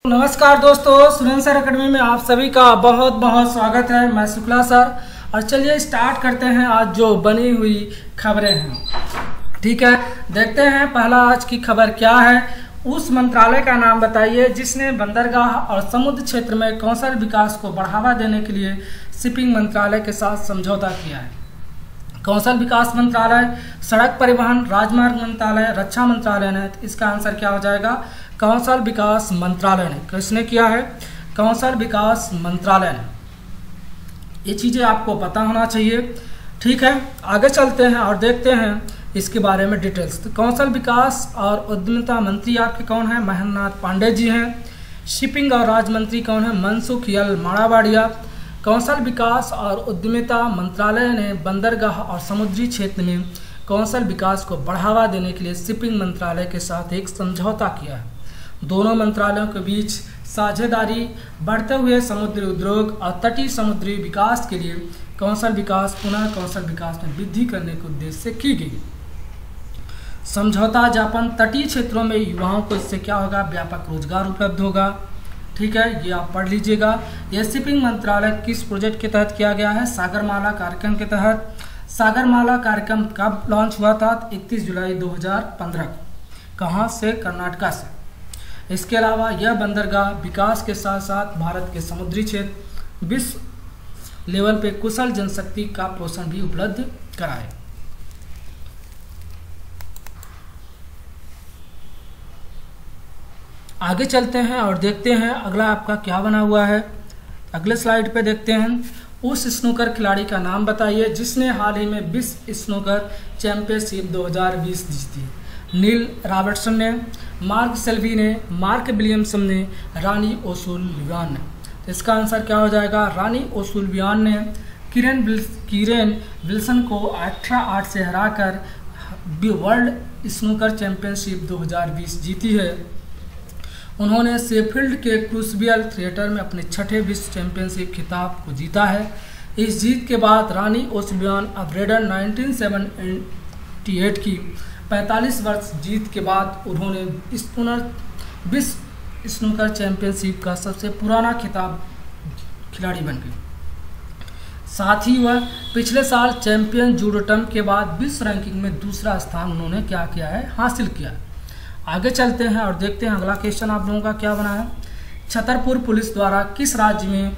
नमस्कार दोस्तों, Surendra sir academy में आप सभी का बहुत बहुत स्वागत है। मैं शुक्ला सर। और चलिए स्टार्ट करते हैं आज जो बनी हुई खबरें हैं। ठीक है, देखते हैं पहला आज की खबर क्या है। उस मंत्रालय का नाम बताइए जिसने बंदरगाह और समुद्र क्षेत्र में कौशल विकास को बढ़ावा देने के लिए शिपिंग मंत्रालय के साथ समझौता किया है। कौशल विकास मंत्रालय, सड़क परिवहन, राजमार्ग मंत्रालय, रक्षा मंत्रालय ने। इसका आंसर क्या हो जाएगा? कौशल विकास मंत्रालय ने। किसने किया है? कौशल विकास मंत्रालय ने। ये चीज़ें आपको पता होना चाहिए। ठीक है, आगे चलते हैं और देखते हैं इसके बारे में डिटेल्स। तो कौशल विकास और उद्यमिता मंत्री आपके कौन है? महेंद्र नाथ पांडे जी हैं। शिपिंग और राज्य मंत्री कौन है? मनसुख यल माड़ावाड़िया। कौशल विकास और उद्यमिता मंत्रालय ने बंदरगाह और समुद्री क्षेत्र में कौशल विकास को बढ़ावा देने के लिए शिपिंग मंत्रालय के साथ एक समझौता किया है। दोनों मंत्रालयों के बीच साझेदारी बढ़ते हुए समुद्री उद्योग और तटीय समुद्री विकास के लिए कौशल विकास पुनः कौशल विकास में वृद्धि करने के उद्देश्य से की गई। समझौता ज्ञापन तटीय क्षेत्रों में युवाओं को इससे क्या होगा? व्यापक रोजगार उपलब्ध होगा। ठीक है, ये आप पढ़ लीजिएगा। यह शिपिंग मंत्रालय किस प्रोजेक्ट के तहत किया गया है? सागरमाला कार्यक्रम के तहत। सागरमाला कार्यक्रम कब लॉन्च हुआ था? 31 जुलाई 2015 को। कहाँ से? कर्नाटका से। इसके अलावा यह बंदरगाह विकास के साथ साथ भारत के समुद्री क्षेत्र विश्व लेवल पे कुशल जनशक्ति का पोषण भी उपलब्ध कराए। आगे चलते हैं और देखते हैं अगला आपका क्या बना हुआ है। अगले स्लाइड पे देखते हैं। उस स्नूकर खिलाड़ी का नाम बताइए जिसने हाल ही में विश्व स्नूकर चैंपियनशिप 2020 जीती। नील रॉबर्टसन ने, मार्क सेल्वी ने, मार्क विलियमसन ने, रानी ओसुलिवान ने। तो इसका आंसर क्या हो जाएगा? रानी ओसुलिवान ने किरेन विल्सन को 18-8 से हराकर वर्ल्ड स्नूकर चैंपियनशिप 2020 जीती है। उन्होंने शेफील्ड के क्रूसिबल थिएटर में अपने छठे विश्व चैंपियनशिप खिताब को जीता है। इस जीत के बाद रानी ओसुलिवान अब ब्रेडन 1978 की 45 वर्ष जीत के बाद उन्होंने विश्व स्नूकर चैंपियनशिप का सबसे पुराना खिताब खिलाड़ी बन गई। साथ ही वह पिछले साल चैंपियन जूडोटम के बाद विश्व रैंकिंग में दूसरा स्थान उन्होंने क्या किया है? हासिल किया। आगे चलते हैं और देखते हैं अगला क्वेश्चन आप लोगों का क्या बना है। छतरपुर पुलिस द्वारा किस राज्य में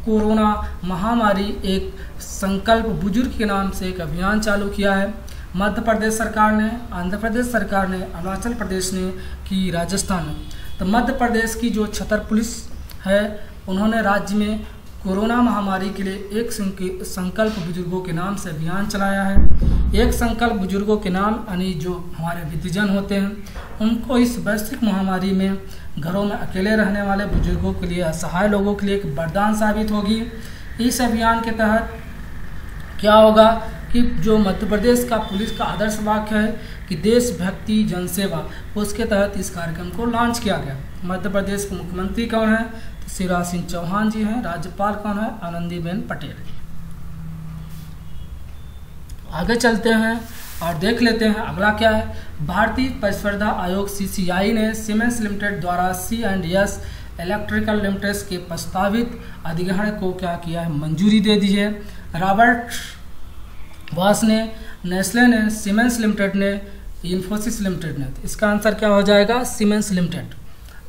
कोरोना महामारी एक संकल्प बुजुर्ग के नाम से एक अभियान चालू किया है? मध्य प्रदेश सरकार ने, आंध्र प्रदेश सरकार ने, अरुणाचल प्रदेश ने कि राजस्थान ने। तो मध्य प्रदेश की जो छतर पुलिस है उन्होंने राज्य में कोरोना महामारी के लिए एक संकल्प बुजुर्गों के नाम से अभियान चलाया है। एक संकल्प बुजुर्गों के नाम यानी जो हमारे वृद्धजन होते हैं उनको इस वैश्विक महामारी में घरों में अकेले रहने वाले बुजुर्गों के लिए, असहाय लोगों के लिए एक वरदान साबित होगी। इस अभियान के तहत क्या होगा कि जो मध्य प्रदेश का पुलिस का आदर्श वाक्य है कि देशभक्ति जनसेवा, उसके तहत इस कार्यक्रम को लॉन्च किया गया। मध्य प्रदेश के मुख्यमंत्री कौन है? तो शिवराज सिंह चौहान जी हैं। राज्यपाल कौन है? आनंदीबेन पटेल। आगे चलते हैं और देख लेते हैं अगला क्या है। भारतीय प्रतिस्पर्धा आयोग CCI ने सीमेंस लिमिटेड द्वारा C&S इलेक्ट्रिकल लिमिटेड के प्रस्तावित अधिग्रहण को क्या किया है? मंजूरी दे दी है। रॉबर्ट वास ने, नेस्ले ने, सीमेंस लिमिटेड ने, इन्फोसिस लिमिटेड ने। तो इसका आंसर क्या हो जाएगा? Siemens limited.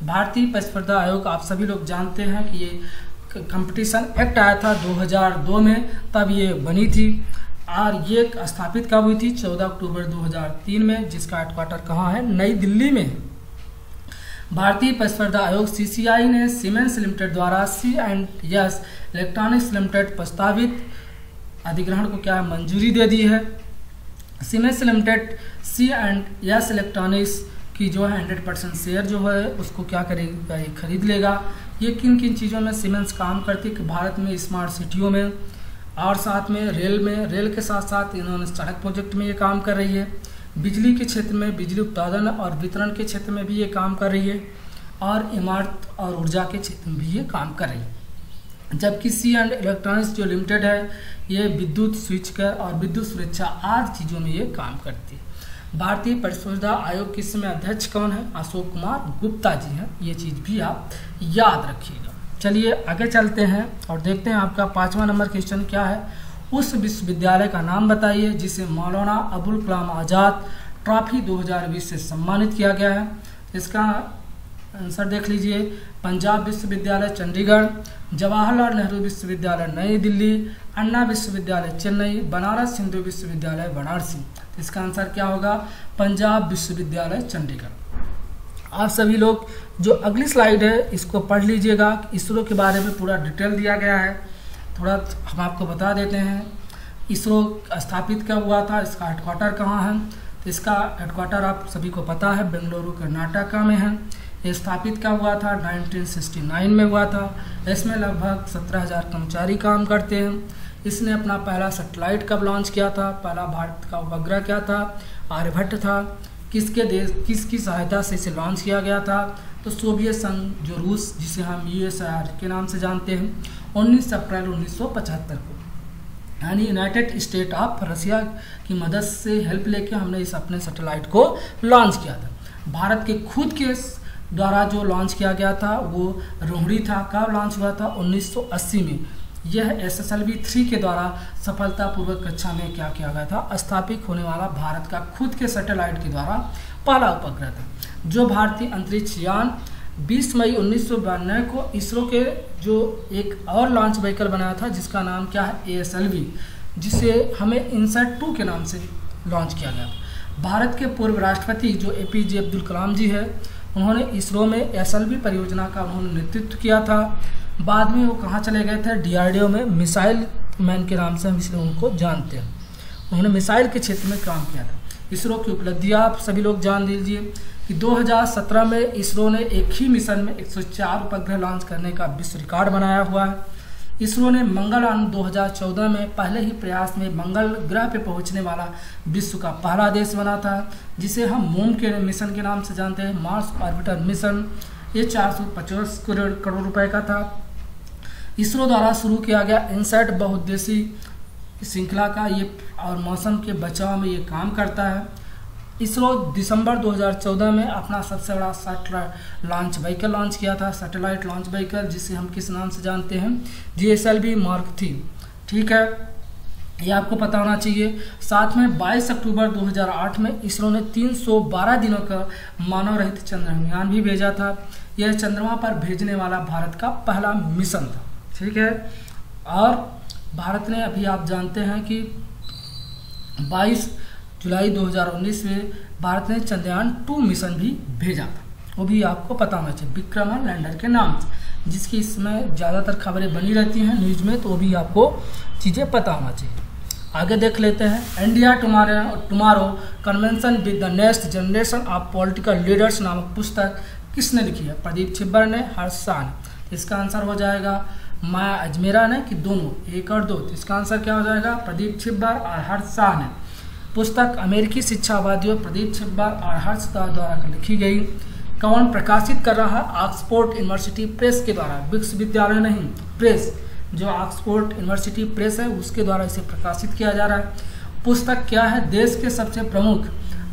भारतीय प्रतिस्पर्धा आयोग आप सभी लोग जानते हैं कि ये कंपटीशन एक्ट आया था 2002 में, तब ये बनी थी। और ये स्थापित कब हुई थी? 14 अक्टूबर 2003 में, जिसका हेडक्वार्टर कहाँ है? नई दिल्ली में। भारतीय प्रतिस्पर्धा आयोग CCI ने सीमेंस लिमिटेड द्वारा C&S इलेक्ट्रॉनिक्स लिमिटेड प्रस्तावित अधिग्रहण को क्या मंजूरी दे दी है। सीमेंस लिमिटेड C&S इलेक्ट्रॉनिक्स की जो है 100% शेयर जो है उसको क्या करेगा? खरीद लेगा। ये किन किन चीज़ों में सीमेंस काम करती है कि भारत में स्मार्ट सिटियों में और साथ में रेल के साथ साथ इन्होंने सड़क प्रोजेक्ट में ये काम कर रही है। बिजली के क्षेत्र में, बिजली उत्पादन और वितरण के क्षेत्र में भी ये काम कर रही है और इमारत और ऊर्जा के क्षेत्र में भी ये काम कर रही है। जबकि C&S इलेक्ट्रॉनिक्स जो लिमिटेड है ये विद्युत स्विचकर और विद्युत सुरक्षा आदि चीज़ों में ये काम करती है। भारतीय परिशोधना आयोग के इस समय अध्यक्ष कौन है? अशोक कुमार गुप्ता जी हैं। ये चीज़ भी आप याद रखिएगा। चलिए आगे चलते हैं और देखते हैं आपका 5वां नंबर क्वेश्चन क्या है। उस विश्वविद्यालय का नाम बताइए जिसे मौलाना अबुल कलाम आज़ाद ट्रॉफी 2020 से सम्मानित किया गया है। इसका आंसर देख लीजिए। पंजाब विश्वविद्यालय चंडीगढ़, जवाहरलाल नेहरू विश्वविद्यालय नई दिल्ली, अन्ना विश्वविद्यालय चेन्नई, बनारस हिंदू विश्वविद्यालय वाराणसी। इसका आंसर क्या होगा? पंजाब विश्वविद्यालय चंडीगढ़। आप सभी लोग जो अगली स्लाइड है इसको पढ़ लीजिएगा। इसरो के बारे में पूरा डिटेल दिया गया है। थोड़ा हम आपको बता देते हैं इसरो स्थापित कब हुआ था, इसका हेडक्वार्टर कहाँ है। तो इसका हेडक्वार्टर आप सभी को पता है बेंगलुरु कर्नाटक में है। ये स्थापित कब हुआ था? 1969 में हुआ था। इसमें लगभग 17,000 कर्मचारी काम करते हैं। इसने अपना पहला सैटेलाइट कब लॉन्च किया था? पहला भारत का उपग्रह क्या था? आर्यभट्ट था। किसकी सहायता से इसे लॉन्च किया गया था? तो सोवियत संघ जो रूस जिसे हम USSR के नाम से जानते हैं 19 अप्रैल 1975 को, यानी यूनाइटेड स्टेट ऑफ रशिया की मदद से हेल्प लेके हमने इस अपने सैटेलाइट को लॉन्च किया था। भारत के खुद के द्वारा जो लॉन्च किया गया था वो रोहिणी था। कब लॉन्च हुआ था? 1980 में। यह SSLV 3 के द्वारा सफलतापूर्वक कक्षा में क्या किया गया था? स्थापित होने वाला भारत का खुद के सैटेलाइट के द्वारा पहला उपग्रह था। जो भारतीय अंतरिक्ष यान 20 मई 1992 को इसरो के जो एक और लॉन्च व्हीकल बनाया था जिसका नाम क्या है? ASLV, जिसे हमें इनसैट 2 के नाम से लॉन्च किया गया। भारत के पूर्व राष्ट्रपति जो APJ अब्दुल कलाम जी है, उन्होंने इसरो में SLV परियोजना का उन्होंने नेतृत्व किया था। बाद में वो कहाँ चले गए थे? DRDO में मिसाइल मैन के नाम से हम इसलिए उनको जानते हैं। उन्होंने मिसाइल के क्षेत्र में काम किया था। इसरो की उपलब्धियाँ आप सभी लोग जान लीजिए कि 2017 में इसरो ने एक ही मिशन में 104 उपग्रह लॉन्च करने का विश्व रिकॉर्ड बनाया हुआ है। इसरो ने मंगलयान 2014 में पहले ही प्रयास में मंगल ग्रह पर पहुंचने वाला विश्व का पहला देश बना था, जिसे हम मून के मिशन के नाम से जानते हैं, मार्स ऑर्बिटर मिशन। ये 450 करोड़ रुपए का था। इसरो द्वारा शुरू किया गया इनसैट बहुउद्देशीय श्रृंखला का ये और मौसम के बचाव में ये काम करता है। इसरो दिसंबर 2014 में अपना सबसे बड़ा सैटेलाइट लॉन्च व्हीकल लॉन्च किया था, सैटेलाइट लॉन्च व्हीकल, जिसे हम किस नाम से जानते हैं? GSLV Mark 3। ठीक है, ये आपको पता होना चाहिए। साथ में 22 अक्टूबर 2008 में इसरो ने 312 दिनों का मानव रहित चंद्रयान भी भेजा था। यह चंद्रमा पर भेजने वाला भारत का पहला मिशन था। ठीक है, और भारत ने अभी आप जानते हैं कि 22 जुलाई 2019 में भारत ने चंद्रयान 2 मिशन भी भेजा था। वो भी आपको पता होना चाहिए, विक्रम लैंडर के नाम से, जिसकी इसमें ज़्यादातर खबरें बनी रहती हैं न्यूज़ में, तो वो भी आपको चीज़ें पता होना चाहिए। आगे देख लेते हैं। India tomorrow convention with the next generation of political leaders नामक पुस्तक किसने लिखी है? प्रदीप छिब्बर ने, हर्ष शाह ने। इसका आंसर हो जाएगा माया अजमेरा ने कि दोनों, 1 और 2। तो इसका आंसर क्या हो जाएगा? प्रदीप छिब्बर और हर्ष शाह ने। पुस्तक अमेरिकी शिक्षावादियों प्रदीप छिब्बर और हर्ष शाह द्वारा लिखी गई। कौन प्रकाशित कर रहा है? ऑक्सफोर्ड यूनिवर्सिटी प्रेस के द्वारा, विश्वविद्यालय नहीं, प्रेस, जो ऑक्सफोर्ड यूनिवर्सिटी प्रेस है उसके द्वारा इसे प्रकाशित किया जा रहा है। पुस्तक क्या है? देश के सबसे प्रमुख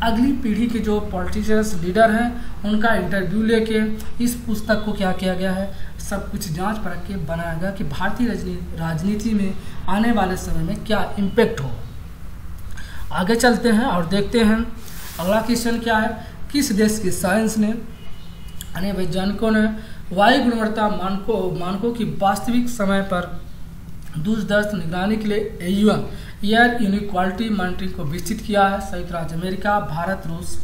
अगली पीढ़ी के जो पॉलिटिशियंस लीडर हैं उनका इंटरव्यू लेके इस पुस्तक को क्या किया गया है? सब कुछ जांच परख के बनाया गया कि भारतीय राजनीति में आने वाले समय में क्या इम्पैक्ट हो। आगे चलते हैं और देखते हैं अगला क्वेश्चन क्या है। किस देश की साइंस ने यानी वैज्ञानिकों ने वायु गुणवत्ता मानकों की वास्तविक समय पर दूरदर्श निगरानी के लिए AUM एयर इनक्वालिटी मॉनिटरिंग को विकसित किया है? संयुक्त राज्य अमेरिका, भारत, रूस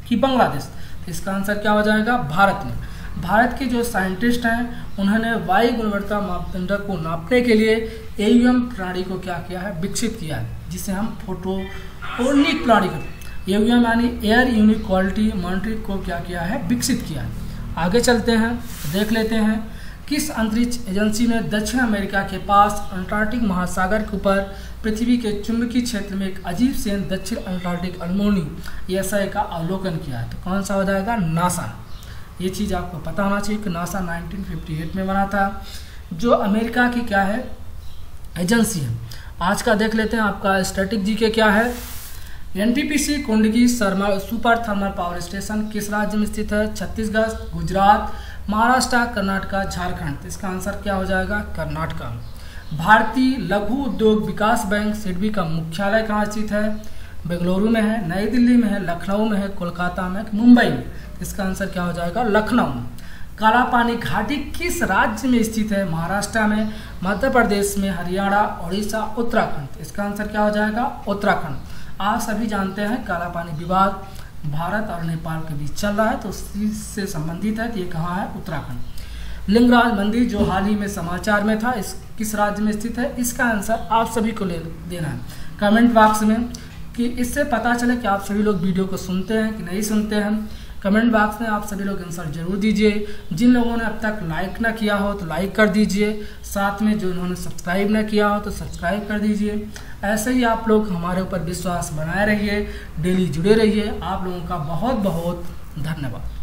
कि बांग्लादेश? तो इसका आंसर क्या हो जाएगा? भारत में। भारत के जो साइंटिस्ट हैं उन्होंने वायु गुणवत्ता मापदंड को नापने के लिए AUM प्रणाली को क्या किया है? विकसित किया है, जिसे हम फोटोनिक प्रणाली करते हैं। AUM यानी एयर इनक्वालिटी मॉनिटरिंग को क्या किया है? विकसित किया है। आगे चलते हैं, देख लेते हैं किस अंतरिक्ष एजेंसी ने दक्षिण अमेरिका के पास अंटार्कटिक महासागर के ऊपर पृथ्वी के चुंबकीय क्षेत्र में एक अजीब से दक्षिण अंटार्कटिक अल्मोनी एसआई का अवलोकन किया है? तो कौन सा हो जाएगा? नासा। ये चीज़ आपको पता होना चाहिए कि नासा 1958 में बना था, जो अमेरिका की क्या है? एजेंसी है। आज का देख लेते हैं आपका स्टैटिक जीके क्या है। NTPC Kudgi super thermal power station किस राज्य में स्थित है? छत्तीसगढ़, गुजरात, महाराष्ट्र, कर्नाटक, झारखंड। इसका आंसर क्या हो जाएगा? कर्नाटक। भारतीय लघु उद्योग विकास बैंक सिडबी का मुख्यालय कहाँ स्थित है? बेंगलुरु में है, नई दिल्ली में है, लखनऊ में है, कोलकाता में, मुंबई में। इसका आंसर क्या हो जाएगा? लखनऊ। काला पानी घाटी किस राज्य में स्थित है? महाराष्ट्र में, मध्य प्रदेश में, हरियाणा, उड़ीसा, उत्तराखंड। इसका आंसर क्या हो जाएगा? उत्तराखंड। आप सभी जानते हैं काला पानी विवाद भारत और नेपाल के बीच चल रहा है, तो उसी से संबंधित है। तो ये कहाँ है? उत्तराखंड। लिंगराज मंदिर जो हाल ही में समाचार में था, इस किस राज्य में स्थित है? इसका आंसर आप सभी को देना है कमेंट बॉक्स में, कि इससे पता चले कि आप सभी लोग वीडियो को सुनते हैं कि नहीं सुनते हैं। कमेंट बॉक्स में आप सभी लोग आंसर जरूर दीजिए। जिन लोगों ने अब तक लाइक ना किया हो तो लाइक कर दीजिए, साथ में जो उन्होंने सब्सक्राइब ना किया हो तो सब्सक्राइब कर दीजिए। ऐसे ही आप लोग हमारे ऊपर विश्वास बनाए रहिए, डेली जुड़े रहिए। आप लोगों का बहुत बहुत धन्यवाद।